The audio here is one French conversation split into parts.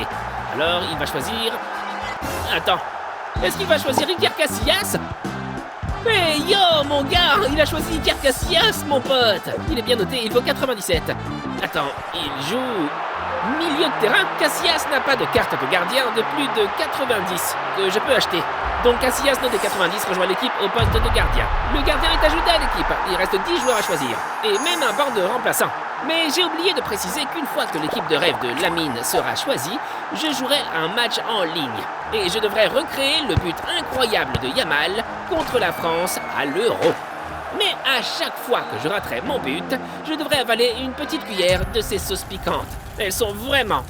acheter. Alors, il va choisir... Attends, est-ce qu'il va choisir Iker Casillas? Hey yo, mon gars, il a choisi Iker Casillas, mon pote. Il est bien noté, il vaut 97. Attends, il joue... Milieu de terrain, Casillas n'a pas de carte de gardien de plus de 90 que je peux acheter. Donc Casillas noté 90 rejoint l'équipe au poste de gardien. Le gardien est ajouté à l'équipe, il reste 10 joueurs à choisir, et même un banc de remplaçants. Mais j'ai oublié de préciser qu'une fois que l'équipe de rêve de Lamine sera choisie, je jouerai un match en ligne. Et je devrais recréer le but incroyable de Yamal contre la France à l'Euro. Mais à chaque fois que je raterai mon but, je devrais avaler une petite cuillère de ces sauces piquantes. Elles sont vraiment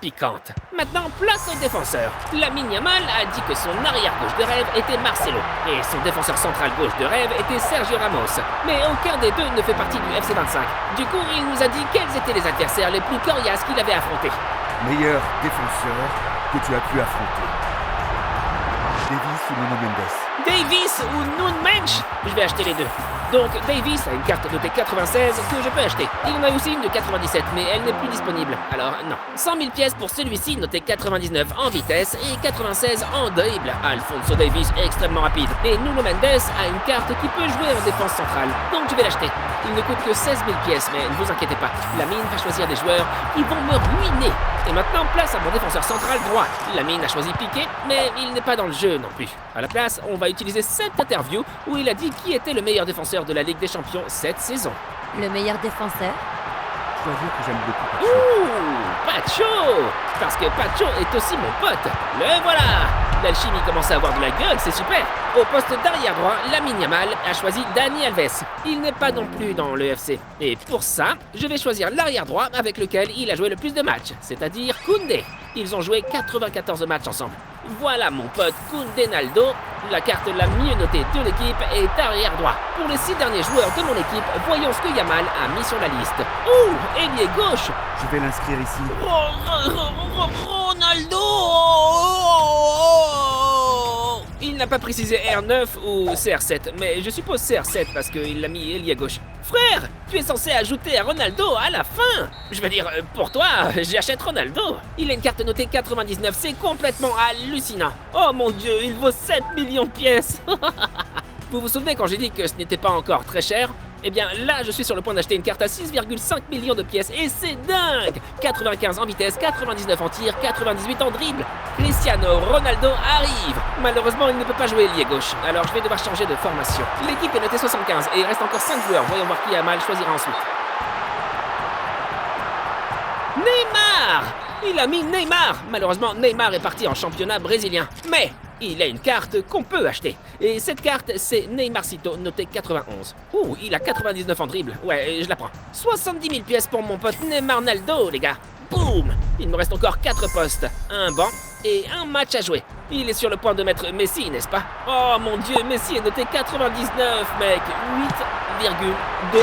piquantes. Maintenant, place au défenseur. Lamine Yamal a dit que son arrière-gauche de rêve était Marcelo et son défenseur central gauche de rêve était Sergio Ramos. Mais aucun des deux ne fait partie du FC 25. Du coup, il nous a dit quels étaient les adversaires les plus coriaces qu'il avait affrontés. Meilleur défenseur que tu as pu affronter. Davis ou Nuno Mendes? Davis ou Nuno Mendes? Je vais acheter les deux. Donc Davis a une carte notée 96 que je peux acheter. Il en a aussi une de 97, mais elle n'est plus disponible. Alors non. 100 000 pièces pour celui-ci noté 99 en vitesse et 96 en dribble. Alphonso Davies est extrêmement rapide. Et Nuno Mendes a une carte qui peut jouer en défense centrale. Donc je vais l'acheter. Il ne coûte que 16 000 pièces, mais ne vous inquiétez pas. Lamine va choisir des joueurs qui vont me ruiner. Et maintenant, place à mon défenseur central droit. Lamine a choisi Piqué, mais il n'est pas dans le jeu non plus. À la place, on va utiliser cette interview où il a dit qui était le meilleur défenseur de la Ligue des Champions cette saison. Le meilleur défenseur? Je dois dire que j'aime beaucoup Pacho. Ouh, Pacho! Parce que Pacho est aussi mon pote. Le voilà! L'alchimie commence à avoir de la gueule, c'est super. Au poste d'arrière droit, Lamine Yamal a choisi Dani Alves. Il n'est pas non plus dans le FC. Et pour ça, je vais choisir l'arrière droit avec lequel il a joué le plus de matchs, c'est-à-dire Koundé. Ils ont joué 94 matchs ensemble. Voilà mon pote Koundé Naldo. La carte la mieux notée de l'équipe est arrière droit. Pour les 6 derniers joueurs de mon équipe, voyons ce que Yamal a mis sur la liste. Ouh, ailier gauche. Je vais l'inscrire ici. Ronaldo! Il n'a pas précisé R9 ou CR7, mais je suppose CR7 parce qu'il l'a mis ailier gauche. Frère, tu es censé ajouter à Ronaldo à la fin. Je veux dire, pour toi, j'achète Ronaldo. Il a une carte notée 99, c'est complètement hallucinant. Oh mon Dieu, il vaut 7 millions de pièces. Vous vous souvenez quand j'ai dit que ce n'était pas encore très cher? Eh bien là, je suis sur le point d'acheter une carte à 6,5 millions de pièces et c'est dingue! 95 en vitesse, 99 en tir, 98 en dribble. Cristiano Ronaldo arrive. Malheureusement, il ne peut pas jouer ailier gauche, alors je vais devoir changer de formation. L'équipe est notée 75 et il reste encore 5 joueurs. Voyons voir qui Yamal choisira ensuite. Neymar! Il a mis Neymar. Malheureusement, Neymar est parti en championnat brésilien. Mais il a une carte qu'on peut acheter. Et cette carte, c'est Neymarcito, noté 91. Ouh, il a 99 en dribble. Ouais, je la prends. 70 000 pièces pour mon pote Neymar Naldo, les gars. Boum! Il me reste encore 4 postes, un banc et un match à jouer. Il est sur le point de mettre Messi, n'est-ce pas? Oh mon Dieu, Messi est noté 99, mec. 8,2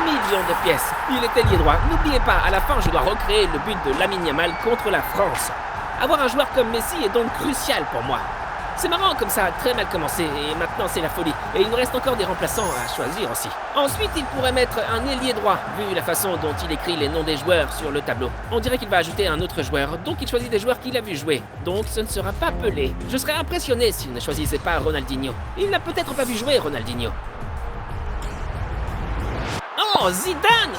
millions de pièces. Il est ailier droit. N'oubliez pas, à la fin, je dois recréer le but de Lamine Yamal contre la France. Avoir un joueur comme Messi est donc crucial pour moi. C'est marrant comme ça a très mal commencé et maintenant c'est la folie. Et il nous reste encore des remplaçants à choisir aussi. Ensuite, il pourrait mettre un ailier droit, vu la façon dont il écrit les noms des joueurs sur le tableau. On dirait qu'il va ajouter un autre joueur, donc il choisit des joueurs qu'il a vu jouer. Donc ce ne sera pas Pelé. Je serais impressionné s'il ne choisissait pas Ronaldinho. Il n'a peut-être pas vu jouer Ronaldinho. Oh, Zidane!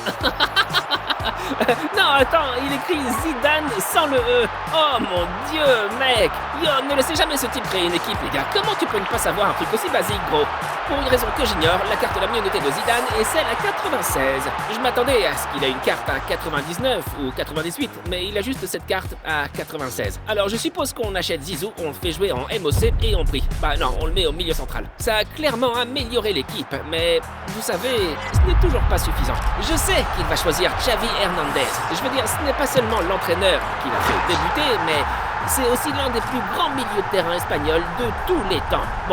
Non, attends, il écrit Zidane sans le E. Oh mon Dieu, mec! Yo, ne laissez jamais ce type créer une équipe, les gars. Comment tu peux ne pas savoir un truc aussi basique, gros? Pour une raison que j'ignore, la carte la mieux notée de Zidane est celle à 96. Je m'attendais à ce qu'il ait une carte à 99 ou 98, mais il a juste cette carte à 96. Alors je suppose qu'on achète Zizou, on le fait jouer en MOC et on prie. Bah non, on le met au milieu central. Ça a clairement amélioré l'équipe, mais vous savez, ce n'est toujours pas suffisant. Je sais qu'il va choisir Xavi Hernandez. Je veux dire, ce n'est pas seulement l'entraîneur qui l'a fait débuter, mais c'est aussi l'un des plus grands milieux de terrain espagnols de tous les temps. Bon,